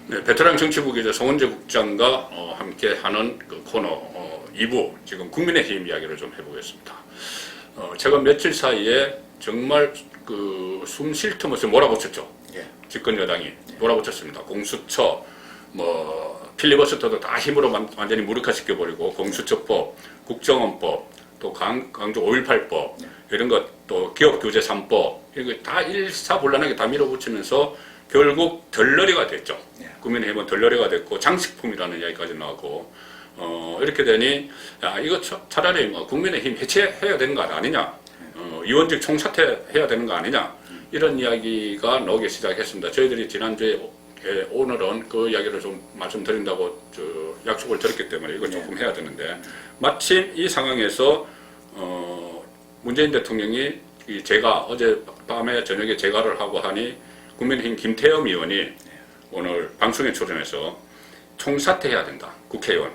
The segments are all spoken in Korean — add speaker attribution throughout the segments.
Speaker 1: 네, 베테랑 정치부 기자 송원재 국장과 함께하는 그 코너 2부 지금 국민의힘 이야기를 좀 해보겠습니다. 제가 며칠 사이에 정말 그 숨 쉴 틈 없이 몰아붙였죠.
Speaker 2: 예.
Speaker 1: 집권 여당이 몰아붙였습니다. 공수처, 필리버스터도 다 힘으로 완전히 무력화시켜버리고 공수처법, 국정원법, 또 강조 5.18법 이런 것, 또 기업규제 3법 이런 거 다 일사불란하게 다 밀어붙이면서 결국 덜러리가 됐죠. 국민의힘은 덜러리가 됐고 장식품이라는 이야기까지 나왔고 이렇게 되니 이거 차라리 국민의힘 해체해야 되는 거 아니냐, 의원직 총사퇴해야 되는 거 아니냐 이런 이야기가 나오기 시작했습니다. 저희들이 지난주에 오늘은 그 이야기를 좀 말씀드린다고 약속을 드렸기 때문에 이건 조금 해야 되는데, 마침 이 상황에서 문재인 대통령이 제가 어젯밤에 저녁에 제가를 하고 하니 국민의힘 김태흠 의원이 오늘 방송에 출연해서 총사퇴해야 된다. 국회의원,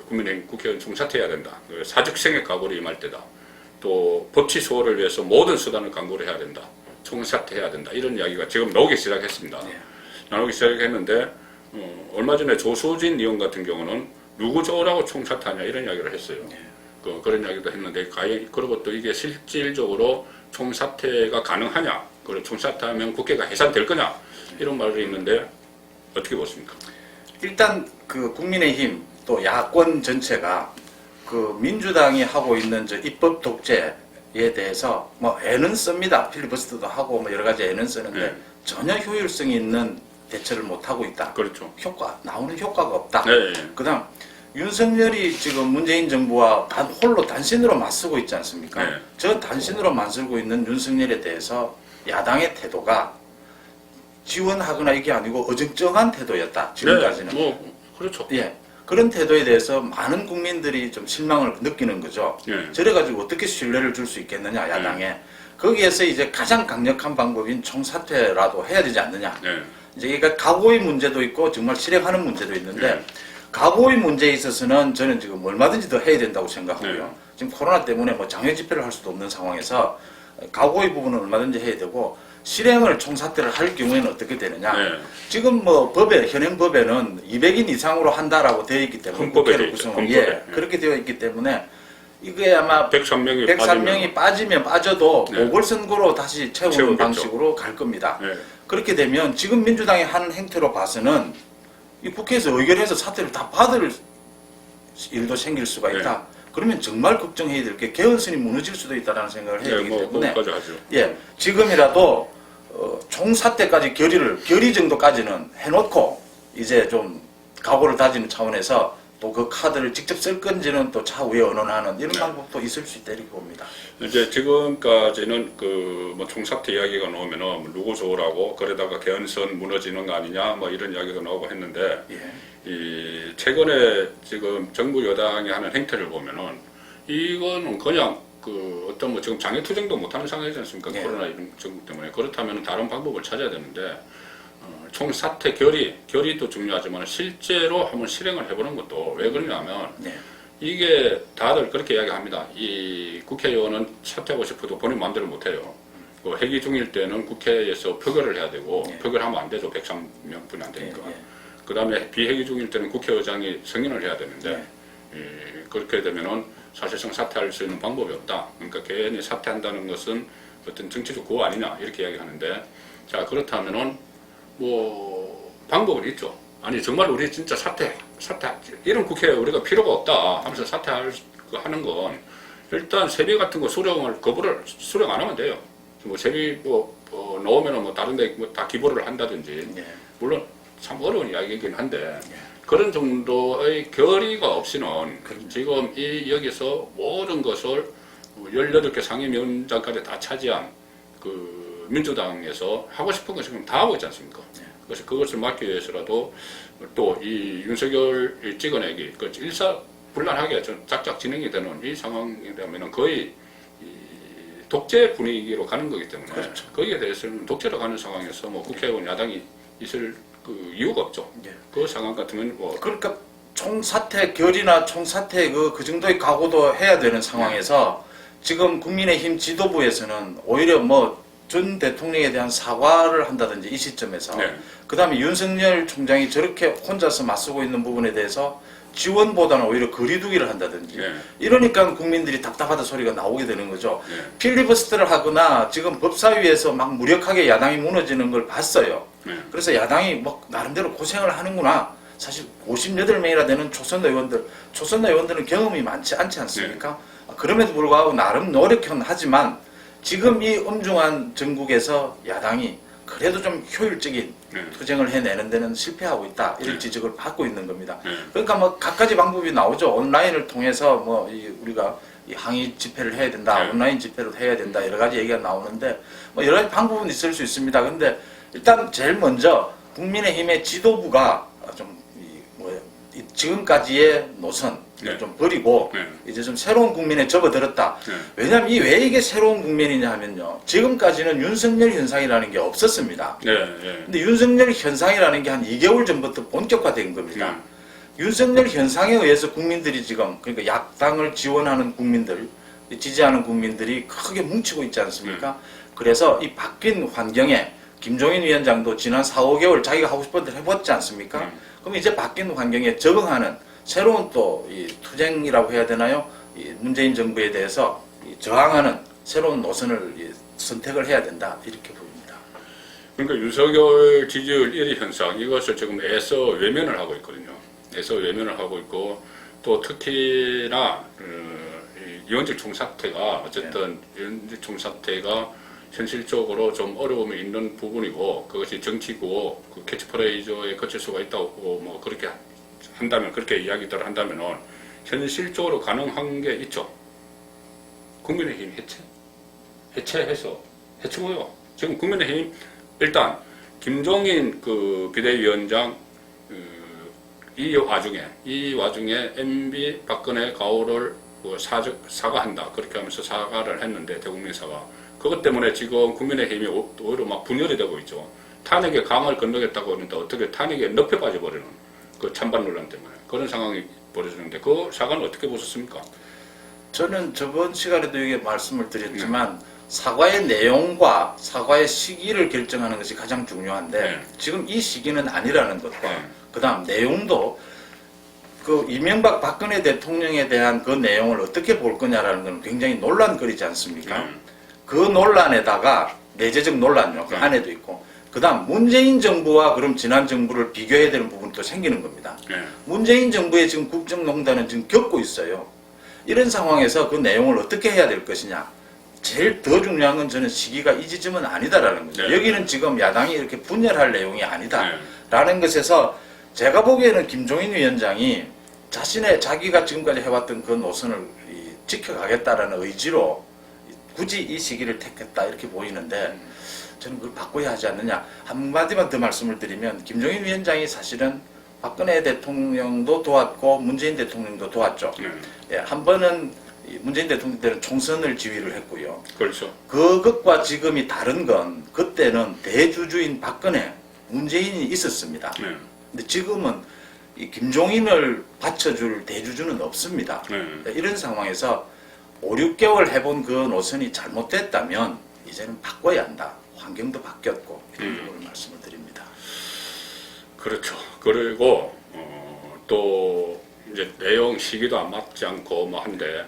Speaker 1: 국민의힘 국회의원 총사퇴해야 된다. 사직생의 각오를 임할 때다. 또 법치 수호를 위해서 모든 수단을 강구를 해야 된다. 총사퇴해야 된다. 이런 이야기가 지금 나오기 시작했습니다. 나오기 시작했는데 얼마 전에 조수진 의원 같은 경우는 누구 좋으라고 총사퇴하냐 이런 이야기를 했어요. 그런 이야기도 했는데 그리고 또 이게 실질적으로 총사퇴가 가능하냐, 그리고 총사퇴하면 국회가 해산될 거냐 이런 말이 있는데 어떻게 보십니까?
Speaker 2: 일단 그 국민의힘 또 야권 전체가 그 민주당이 하고 있는 입법 독재에 대해서 애는 씁니다. 필리버스터도 하고 여러 가지 애는 쓰는데 전혀 효율성이 있는 대처를 못 하고 있다.
Speaker 1: 그렇죠.
Speaker 2: 나오는 효과가 없다.
Speaker 1: 네.
Speaker 2: 그다음 윤석열이 지금 문재인 정부와 홀로 단신으로 맞서고 있지 않습니까?
Speaker 1: 네.
Speaker 2: 저 단신으로 맞서고 있는 윤석열에 대해서 야당의 태도가 지원하거나 이게 아니고 어정쩡한 태도였다. 지금까지는.
Speaker 1: 네, 그렇죠.
Speaker 2: 예. 그런 태도에 대해서 많은 국민들이 좀 실망을 느끼는 거죠. 저래가지고 어떻게 신뢰를 줄 수 있겠느냐, 야당에. 거기에서 이제 가장 강력한 방법인 총사퇴라도 해야 되지 않느냐. 이제 그러니까 각오의 문제도 있고 정말 실행하는 문제도 있는데, 각오의 문제에 있어서는 저는 지금 얼마든지 더 해야 된다고 생각하고요. 지금 코로나 때문에 장외 집회를 할 수도 없는 상황에서 각오의 부분은 얼마든지 해야 되고, 실행을 총사퇴를 할 경우에는 어떻게 되느냐. 지금 현행 법에는 200인 이상으로 한다라고 되어 있기 때문에 국회를 구성하고 그렇게 되어 있기 때문에 이게 아마 103명이 빠지면 빠져도 보궐선거로 다시 채우는 방식으로 갈 겁니다. 그렇게 되면 지금 민주당이 하는 행태로 봐서는 이 국회에서 의결해서 사퇴를 다 받을 일도 생길 수가 있다. 그러면 정말 걱정해야 될 게 개헌선이 무너질 수도 있다는 생각을 해야 되기 때문에 지금이라도 총사퇴까지 결의 정도까지는 해놓고 이제 좀 각오를 다지는 차원에서 또 그 카드를 직접 쓸 건지는 또 차후에 언론하는 이런 방법도 있을 수 있다 이렇게 봅니다.
Speaker 1: 이제 지금까지는 총사퇴 이야기가 나오면은 누구 좋으라고, 그러다가 개헌선 무너지는 거 아니냐 이런 이야기도 나오고 했는데 이 최근에 지금 정부 여당이 하는 행태를 보면은 이거는 그냥 어떤 지금 장애투쟁도 못하는 상황이지 않습니까? 코로나 이런 정부 때문에. 그렇다면 다른 방법을 찾아야 되는데 총사퇴 결의도 중요하지만 실제로 한번 실행을 해보는 것도, 왜 그러냐면 이게 다들 그렇게 이야기합니다. 이 국회의원은 사퇴하고 싶어도 본인 마음대로 못해요. 회기 중일 때는 국회에서 표결을 해야 되고 표결하면 안 되죠. 103명분이 안 되니까. 그 다음에 비회기 중일 때는 국회의장이 승인을 해야 되는데 그렇게 되면은 사실상 사퇴할 수 있는 방법이 없다. 그러니까 개인이 사퇴한다는 것은 어떤 정치적 구호 아니냐 이렇게 이야기하는데, 자 그렇다면은 방법은 있죠. 아니 정말 우리 진짜 사퇴 이런 국회에 우리가 필요가 없다 하면서 사퇴하는 건 일단 세비 같은 거 수령 안 하면 돼요. 세비 넣으면은 다른 데 다 기부를 한다든지, 물론 참 어려운 이야기이긴 한데 그런 정도의 결의가 없이는 지금 여기서 모든 것을 18개 상임위원장까지 다 차지한 민주당에서 하고 싶은 거 지금 다 하고 있지 않습니까? 그래서 그것을 막기 위해서라도 또 이 윤석열 찍어내기, 일사불란하게 짝짝 진행이 되는 이 상황이 되면 거의 독재 분위기로 가는 거기 때문에 거기에 대해서는 독재로 가는 상황에서 국회의원 야당이 있을 이유가 없죠. 그 상황 같으면
Speaker 2: 그러니까 총사퇴 결의나 총사퇴 그 정도의 각오도 해야 되는 상황에서 지금 국민의힘 지도부에서는 오히려 전 대통령에 대한 사과를 한다든지 이 시점에서
Speaker 1: 네.
Speaker 2: 그다음에 윤석열 총장이 저렇게 혼자서 맞서고 있는 부분에 대해서 지원보다는 오히려 거리두기를 한다든지
Speaker 1: 네.
Speaker 2: 이러니까 국민들이 답답하다 소리가 나오게 되는 거죠.
Speaker 1: 네.
Speaker 2: 필리버스터를 하거나 지금 법사위에서 막 무력하게 야당이 무너지는 걸 봤어요.
Speaker 1: 네.
Speaker 2: 그래서 야당이 뭐 나름대로 고생을 하는구나. 사실 58명이나 되는 초선 의원들은 경험이 많지 않지 않습니까? 그럼에도 불구하고 나름 노력은 하지만 지금 이 엄중한 전국에서 야당이 그래도 좀 효율적인 투쟁을 해내는 데는 실패하고 있다. 이런 지적을 받고 있는 겁니다. 그러니까 뭐 갖가지 방법이 나오죠. 온라인을 통해서 뭐 우리가 이 항의 집회를 해야 된다. 온라인 집회로 해야 된다. 여러 가지 얘기가 나오는데 뭐 여러 가지 방법은 있을 수 있습니다. 근데 일단 제일 먼저 국민의힘의 지도부가 좀 지금까지의 노선 좀 버리고 이제 좀 새로운 국민에 접어들었다. 왜냐하면 왜 이게 새로운 국민이냐 하면요. 지금까지는 윤석열 현상이라는 게 없었습니다. 근데 윤석열 현상이라는 게 한 2개월 전부터 본격화된 겁니다. 윤석열 현상에 의해서 국민들이 지금 그러니까 야당을 지원하는 국민들, 지지하는 국민들이 크게 뭉치고 있지 않습니까? 그래서 이 바뀐 환경에 김종인 위원장도 지난 4, 5개월 자기가 하고 싶은 대로 해봤지 않습니까? 그럼 이제 바뀐 환경에 적응하는 새로운 또 이 투쟁이라고 해야 되나요? 이 문재인 정부에 대해서 저항하는 새로운 노선을 선택을 해야 된다. 이렇게 보입니다.
Speaker 1: 그러니까 윤석열 지지율 1위 현상 이것을 지금 애써 외면을 하고 있거든요. 애써 외면을 하고 있고 또 특히나 이원질 총사태가 어쨌든 이원질 총사태가 현실적으로 좀 어려움이 있는 부분이고 그것이 정치고 그 캐치프레이즈에 거칠 수가 있다고 뭐 그렇게 한다면 그렇게 이야기들 한다면은 현실적으로 가능한 게 있죠. 국민의힘 해체해서 해치고요. 지금 국민의힘 일단 김종인 그 비대위원장 이 와중에 MB 박근혜 가오를 뭐 사과한다 그렇게 하면서 사과를 했는데 대국민 사과. 그것 때문에 지금 국민의힘이 오히려 막 분열이 되고 있죠. 탄핵에 강을 건너겠다고 하는데 어떻게 탄핵에 늪에 빠져버리는 그 찬반 논란 때문에 그런 상황이 벌어지는데 그 사과는 어떻게 보셨습니까?
Speaker 2: 저는 저번 시간에도 이게 말씀을 드렸지만 사과의 내용과 사과의 시기를 결정하는 것이 가장 중요한데 지금 이 시기는 아니라는 것과 그다음 내용도 그 이명박 박근혜 대통령에 대한 그 내용을 어떻게 볼 거냐라는 건 굉장히 논란거리지 않습니까? 그 논란에다가 내재적 논란요. 그 안에도 있고 그다음 문재인 정부와 그럼 지난 정부를 비교해야 되는 부분도 생기는 겁니다. 문재인 정부의 지금 국정농단은 지금 겪고 있어요. 이런 상황에서 그 내용을 어떻게 해야 될 것이냐. 제일 더 중요한 건 저는 시기가 이 지점은 아니다라는 거죠. 여기는 지금 야당이 이렇게 분열할 내용이 아니다라는 것에서 제가 보기에는 김종인 위원장이 자기가 지금까지 해왔던 그 노선을 지켜가겠다라는 의지로 굳이 이 시기를 택했다 이렇게 보이는데 저는 그걸 바꿔야 하지 않느냐. 한마디만 더 말씀을 드리면 김종인 위원장이 사실은 박근혜 대통령도 도왔고 문재인 대통령도 도왔죠. 한 번은 문재인 대통령 때는 총선을 지휘를 했고요.
Speaker 1: 그렇죠.
Speaker 2: 그것과 지금이 다른 건 그때는 대주주인 박근혜, 문재인이 있었습니다. 근데 지금은 이 김종인을 받쳐줄 대주주는 없습니다. 이런 상황에서 5, 6개월 해본 그 노선이 잘못됐다면 이제는 바꿔야 한다. 환경도 바뀌었고 이런 부분을 말씀을 드립니다.
Speaker 1: 그렇죠. 그리고 또 이제 내용 시기도 안 맞지 않고 뭐 한데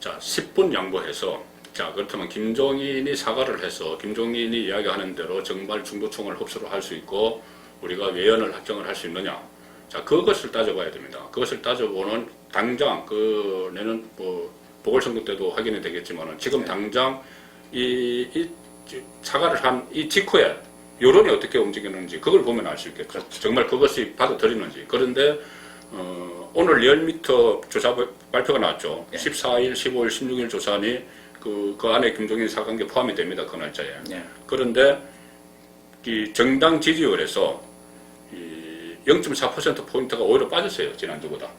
Speaker 1: 자 10분 양보해서 자 그렇다면 김종인이 사과를 해서 김종인이 이야기하는 대로 정말 중도층을 흡수를 할 수 있고 우리가 외연을 확정을 할 수 있느냐. 자 그것을 따져봐야 됩니다. 그것을 따져보는 당장 그 내년 뭐 보궐선거 때도 확인이 되겠지만은 지금 당장 이 사과를 한 이 직후에 여론이 어떻게 움직이는지 그걸 보면 알 수 있겠죠. 그렇죠. 정말 그것이 받아들이는지. 그런데 오늘 리얼미터 조사 발표가 나왔죠. 14일, 15일, 16일 조사니 그 안에 김종인 사과한 게 포함이 됩니다. 그 날짜에. 그런데 이 정당 지지율에서 0.4% 포인트가 오히려 빠졌어요. 지난주보다.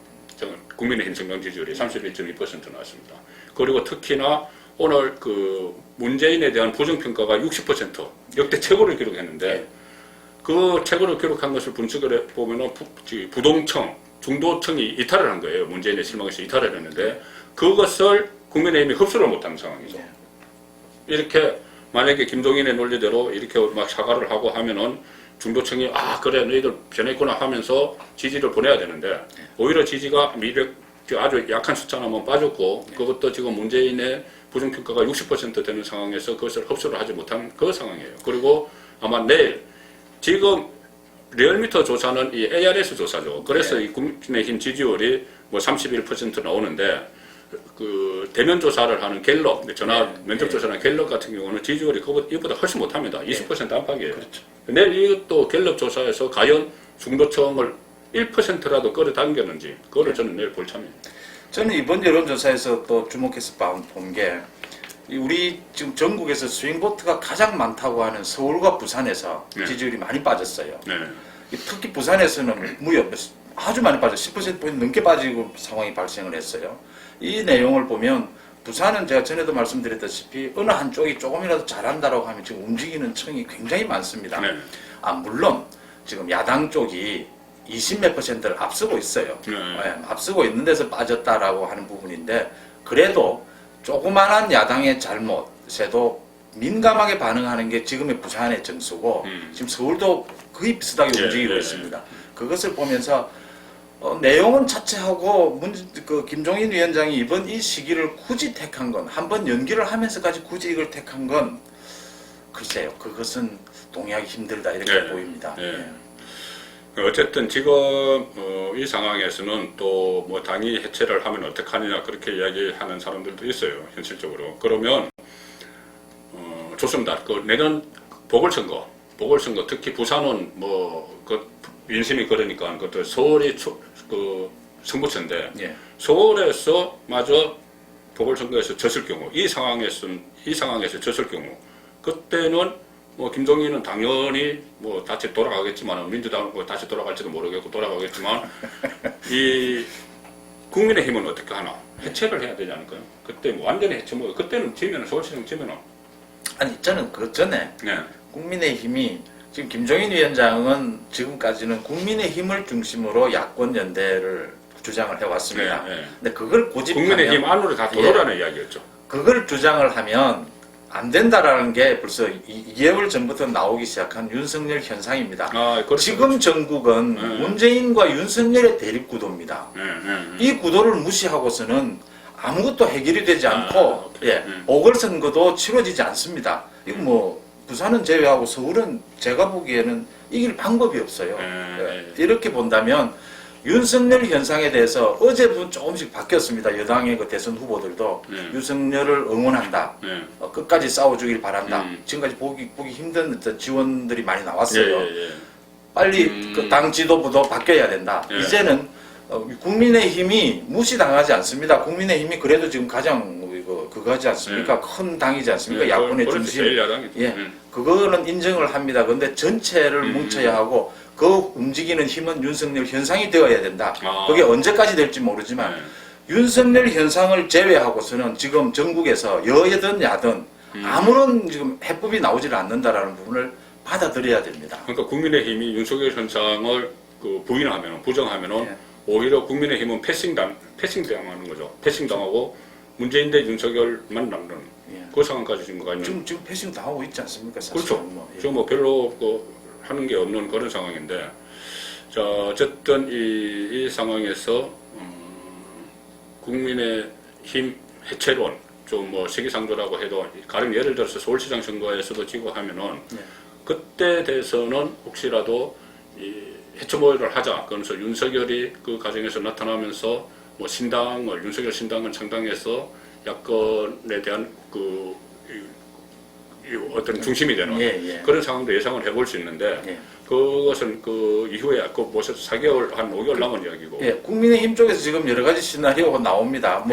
Speaker 1: 국민의힘 정당 지지율이 31.2% 나왔습니다. 그리고 특히나 오늘 그 문재인에 대한 부정평가가 60% 역대 최고를 기록했는데 그 최고를 기록한 것을 분석을 해보면 부동층, 중도층이 이탈을 한 거예요. 문재인의 실망에서 이탈을 했는데 그것을 국민의힘이 흡수를 못한 상황이죠. 이렇게 만약에 김종인의 논리대로 이렇게 막 사과를 하고 하면은 중도층이 아 그래 너희들 변했구나 하면서 지지를 보내야 되는데 오히려 지지가 아주 약한 숫자나만 빠졌고 그것도 지금 문재인의 부정평가가 60% 되는 상황에서 그것을 흡수를 하지 못한 그 상황이에요. 그리고 아마 내일 지금 리얼미터 조사는 이 ARS 조사죠. 그래서 이 국민의힘 지지율이 뭐 31% 나오는데 그 대면 조사를 하는 갤럽, 전화 면접 조사는 갤럽 같은 경우는 지지율이 이보다 훨씬 못합니다. 20% 안팎이에요.
Speaker 2: 그렇죠.
Speaker 1: 내일 이것도 갤럽 조사에서 과연 중도층을 1%라도 끌어당겼는지 그거를 저는 내일 볼 참입니다.
Speaker 2: 저는 이번 여론조사에서 또 주목해서 본 게 우리 지금 전국에서 스윙보트가 가장 많다고 하는 서울과 부산에서 지지율이 많이 빠졌어요.
Speaker 1: 네.
Speaker 2: 특히 부산에서는 무려 아주 많이 빠져 10%포인트 넘게 빠지고 상황이 발생을 했어요. 이 내용을 보면 부산은 제가 전에도 말씀드렸다시피 어느 한쪽이 조금이라도 잘한다라고 하면 지금 움직이는 층이 굉장히 많습니다.
Speaker 1: 네.
Speaker 2: 물론 지금 야당 쪽이 20몇 %를 앞서고 있어요. 앞서고 있는 데서 빠졌다라고 하는 부분인데 그래도 조그만한 야당의 잘못에도 민감하게 반응하는 게 지금의 부산의 정수고 지금 서울도 거의 비슷하게 움직이고 있습니다. 그것을 보면서 내용은 자체하고 김종인 위원장이 이번 이 시기를 굳이 택한 건 한번 연기를 하면서까지 굳이 이걸 택한 건 글쎄요. 그것은 동의하기 힘들다 이렇게 보입니다.
Speaker 1: 어쨌든 지금 이 상황에서는 또 뭐 당이 해체를 하면 어떡하느냐 그렇게 이야기하는 사람들도 있어요. 현실적으로. 그러면 좋습니다. 그 내년 보궐선거 특히 부산은 뭐 그 민심이 그러니까 그것도 서울이 그 승부처인데 서울에서 마저 보궐선거에서 졌을 경우 이 상황에서 졌을 경우 그때는 뭐 김종인은 당연히 뭐 다시 돌아가겠지만 민주당은 뭐 다시 돌아갈지도 모르겠고 돌아가겠지만 이 국민의힘은 어떻게 하나 해체를 해야 되지 않을까요? 그때 뭐 완전히 해체 뭐 그때는 지면은 서울시장 지면은
Speaker 2: 아니 저는 그 전에 국민의힘이 지금 김종인 위원장은 지금까지는 국민의힘을 중심으로 야권 연대를 주장을 해왔습니다. 근데 그걸 고집하면
Speaker 1: 국민의힘 안으로 다 들어오라는 이야기였죠.
Speaker 2: 그걸 주장을 하면 안 된다라는 게 벌써 2개월 전부터 나오기 시작한 윤석열 현상입니다. 지금 전국은 문재인과 윤석열의 대립구도입니다. 이 구도를 무시하고서는 아무것도 해결이 되지 않고 보궐선거도 치러지지 않습니다. 이거 뭐 부산은 제외하고 서울은 제가 보기에는 이길 방법이 없어요. 이렇게 본다면 윤석열 현상에 대해서 어제부터 조금씩 바뀌었습니다. 여당의 그 대선 후보들도 윤석열을 응원한다. 끝까지 싸워주길 바란다. 지금까지 보기 힘든 지원들이 많이 나왔어요. 빨리 그 당 지도부도 바뀌어야 된다. 이제는 국민의힘이 무시당하지 않습니다. 국민의힘이 그래도 지금 가장 그거 하지 않습니까? 큰 당이지 않습니까? 야권의 중심. 그거는 인정을 합니다. 그런데 전체를 뭉쳐야 하고 그 움직이는 힘은 윤석열 현상이 되어야 된다. 그게 언제까지 될지 모르지만 윤석열 현상을 제외하고서는 지금 전국에서 여든 야든 아무런 지금 해법이 나오질 않는다라는 부분을 받아들여야 됩니다.
Speaker 1: 그러니까 국민의힘이 윤석열 현상을 부정하면은 오히려 국민의힘은 패싱당하는 거죠. 패싱당하고 문재인 대 윤석열만 남는 그 상황까지 지금 가 있는.
Speaker 2: 지금 패싱 당하고 있지 않습니까? 사실.
Speaker 1: 그렇죠. 지금 뭐 별로 하는 게 없는 그런 상황인데, 자 어쨌든 이 상황에서 국민의힘 해체론 좀 뭐 시기상조라고 해도 가령 예를 들어서 서울시장 선거에서도 지고 하면은 그때 대해서는 혹시라도 이 해체 모의를 하자. 그러면서 윤석열이 그 과정에서 나타나면서 뭐 윤석열 신당을 창당해서 야권에 대한 어떤 중심이 되는 그런 상황도 예상을 해볼 수 있는데 그것은 그 이후에 벌써 4개월 한 5개월 남은 이야기고.
Speaker 2: 국민의힘 쪽에서 지금 여러 가지 시나리오가 나옵니다.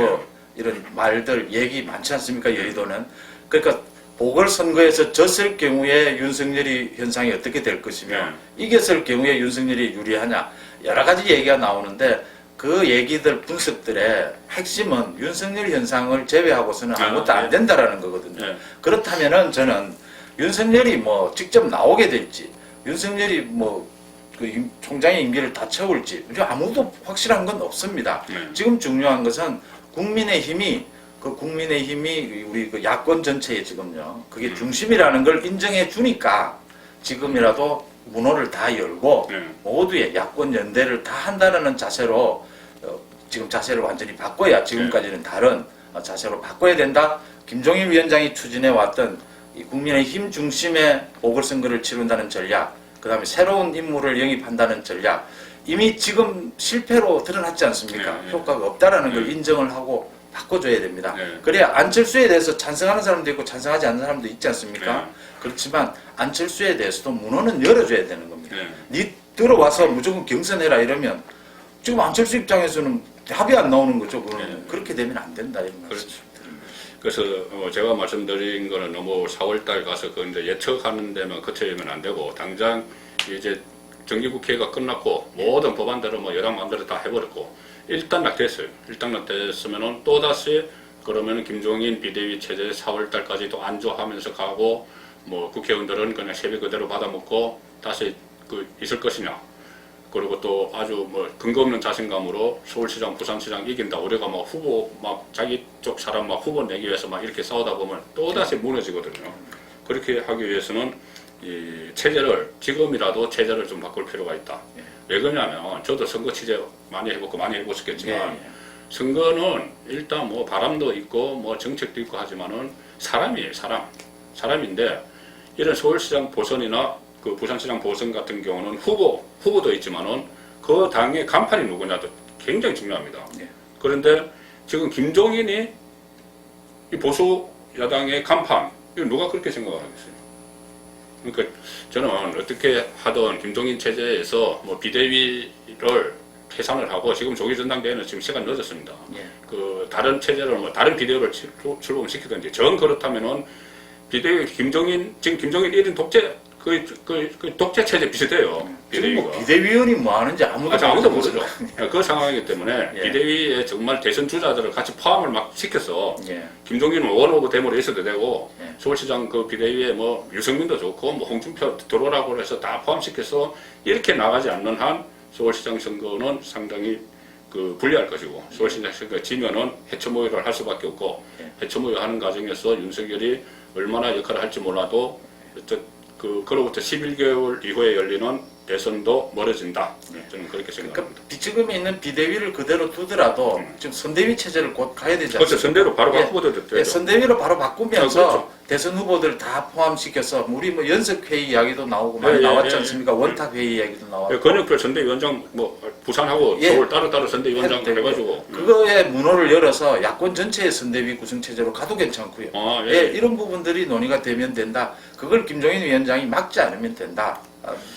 Speaker 2: 이런 말들 얘기 많지 않습니까? 여의도는. 그러니까 보궐선거에서 졌을 경우에 윤석열이 현상이 어떻게 될 것이며 이겼을 경우에 윤석열이 유리하냐 여러 가지 얘기가 나오는데 그 얘기들 분석들의 핵심은 윤석열 현상을 제외하고서는 아무것도 안 된다라는 거거든요. 그렇다면은 저는 윤석열이 뭐 직접 나오게 될지 윤석열이 그 총장의 임기를 다 채울지 아무도 확실한 건 없습니다. 지금 중요한 것은 국민의힘이 그 국민의힘이 우리 그 야권 전체에 지금요 그게 중심이라는 걸 인정해 주니까 지금이라도 문호를 다 열고 모두의 야권 연대를 다 한다는 자세로 지금 자세를 완전히 바꿔야 지금까지는 다른 자세로 바꿔야 된다. 김종인 위원장이 추진해 왔던 이 국민의힘 중심의 보궐선거를 치른다는 전략, 그 다음에 새로운 인물을 영입한다는 전략, 이미 지금 실패로 드러났지 않습니까? 효과가 없다라는 걸 인정을 하고 바꿔줘야 됩니다. 그래야 안철수에 대해서 찬성하는 사람도 있고 찬성하지 않는 사람도 있지 않습니까? 그렇지만 안철수에 대해서도 문호는 열어줘야 되는 겁니다. 니 들어와서 무조건 경선해라 이러면 지금 안철수 입장에서는 답이 안 나오는 거죠. 그렇게 되면 안 된다 이런 말씀.
Speaker 1: 그래서 제가 말씀드린 거는 너무 4월달 가서 그 이제 예측하는 데만 그쳐지면 안 되고 당장 이제 정기국회가 끝났고 모든 법안들은 뭐 여당 마음대로 다 해버렸고 일단 낙태했어요. 일단 낙태했으면은 또 다시 그러면 김종인 비대위 체제 4월달까지도 안주하면서 가고 뭐 국회의원들은 그냥 세비 그대로 받아먹고 다시 그 있을 것이냐. 그리고 또 아주 뭐 근거 없는 자신감으로 서울시장, 부산시장 이긴다. 우리가 막 후보 막 자기 쪽 사람 막 후보 내기 위해서 막 이렇게 싸우다 보면 또 다시 무너지거든요. 그렇게 하기 위해서는 이 체제를 지금이라도 체제를 좀 바꿀 필요가 있다. 왜 그러냐면 저도 선거 취재 많이 해보고 많이 해보셨겠지만 선거는 일단 뭐 바람도 있고 뭐 정책도 있고 하지만은 사람이에요. 사람인데 이런 서울시장 보선이나 그 부산시장 보선 같은 경우는 후보도 있지만은 그 당의 간판이 누구냐도 굉장히 중요합니다. 그런데 지금 김종인이 이 보수 야당의 간판, 이거 누가 그렇게 생각하겠어요? 그러니까 저는 어떻게 하든 김종인 체제에서 뭐 비대위를 해산을 하고 지금 조기 전당대회는 지금 시간 늦었습니다. 그 다른 체제를 뭐 다른 비대위를 출범시키든지 정 그렇다면은 비대위 지금 김종인 1인 독재 그 독재 체제 비슷해요.
Speaker 2: 지금 뭐 비대위원이 뭐 하는지 아무도
Speaker 1: 모르죠. 그 상황이기 때문에 비대위에 정말 대선 주자들을 같이 포함을 막 시켜서 김종인은 원오브 대모로 있어도 되고 서울시장 그 비대위에 뭐 유승민도 좋고 뭐 홍준표 들어오라고 해서 다 포함시켜서 이렇게 나가지 않는 한 서울시장 선거는 상당히 그 불리할 것이고 서울시장 선거 지면은 해처모의를 할 수밖에 없고 해처모의 하는 과정에서 윤석열이 얼마나 역할을 할지 몰라도 그로부터 11개월 이후에 열리는 대선도 멀어진다. 저는 그렇게 생각합니다.
Speaker 2: 지금에 있는 비대위를 그대로 두더라도 지금 선대위 체제를 곧 가야 되지 않습니까?
Speaker 1: 그렇죠. 선대로 바로 바꾸어도 되죠.
Speaker 2: 선대위로 바로 바꾸면서
Speaker 1: 그렇죠.
Speaker 2: 대선 후보들 다 포함시켜서 우리 뭐 연석회의 이야기도 나오고 많이 나왔지 않습니까? 원탁회의 이야기도 나왔고.
Speaker 1: 권영표 선대위원장 뭐 부산하고 서울 따로따로 선대위원장 해가지고.
Speaker 2: 그거에 문호를 열어서 야권 전체의 선대위 구성체제로 가도 괜찮고요. 이런 부분들이 논의가 되면 된다. 그걸 김종인 위원장이 막지 않으면 된다.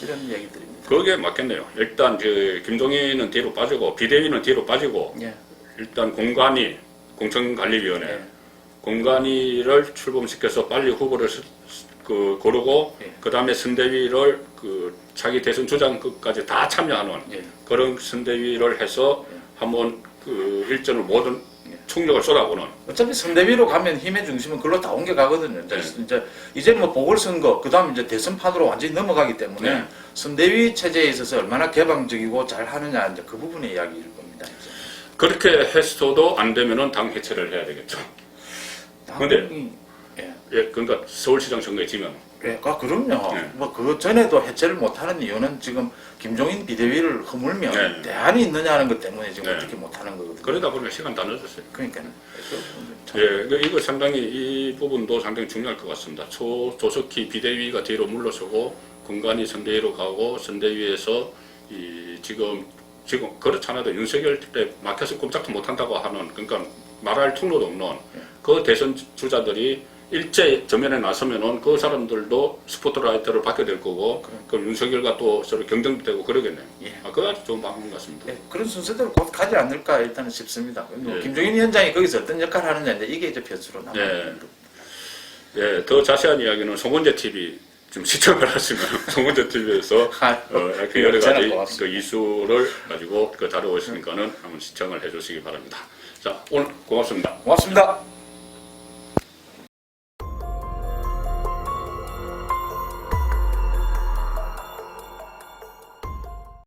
Speaker 2: 이런 얘기들입니다.
Speaker 1: 그게 맞겠네요. 일단 김종인은 뒤로 빠지고 비대위는 뒤로 빠지고 일단 공천관리위원회 공관위를 출범시켜서 빨리 후보를 고르고 그 다음에 선대위를 자기 대선 주장까지 다 참여하는 그런 선대위를 해서 한번 일전을 모든 총력을 쏟아보는.
Speaker 2: 어차피 선대위로 가면 힘의 중심은 그걸로 다 옮겨가거든요. 이제 뭐 보궐선거, 그 다음 이제 대선판으로 완전히 넘어가기 때문에 선대위 체제에 있어서 얼마나 개방적이고 잘 하느냐 이제 그 부분의 이야기일 겁니다. 이제.
Speaker 1: 그렇게 했어도 안 되면은 당 해체를 해야 되겠죠. 그런데 그러니까 서울시장 선거에 지면.
Speaker 2: 그럼요. 뭐 그 전에도 해체를 못하는 이유는 지금 김종인 비대위를 허물면 대안이 있느냐 하는 것 때문에 지금 어떻게 못하는 거거든요.
Speaker 1: 그러다 보니까 시간 다 늦었어요.
Speaker 2: 그러니까요.
Speaker 1: 이거 상당히 이 부분도 상당히 중요할 것 같습니다. 조석희 비대위가 뒤로 물러서고 공관위 선대위로 가고 선대위에서 지금 그렇잖아도 윤석열 때 막혀서 꼼짝도 못한다고 하는 그러니까 말할 통로도 없는 그 대선 주자들이 일제 전면에 나서면은 그 사람들도 스포트라이트를 받게 될 거고 그럼 윤석열과 또 서로 경쟁도 되고 그러겠네요. 그거 아주 좋은 방법 같습니다.
Speaker 2: 그런 순서대로 곧 가지 않을까 일단은 싶습니다. 김종인 위원장이 거기서 어떤 역할을 하느냐 이게 이제 변수로 남아있는 겁니다.
Speaker 1: 더 자세한 이야기는 송원재 TV 좀 시청을 하시면 송원재 TV에서 여러 가지 그 이슈를 가지고 다루고 있으니까는 한번 시청을 해주시기 바랍니다. 자, 오늘 고맙습니다.
Speaker 2: 고맙습니다.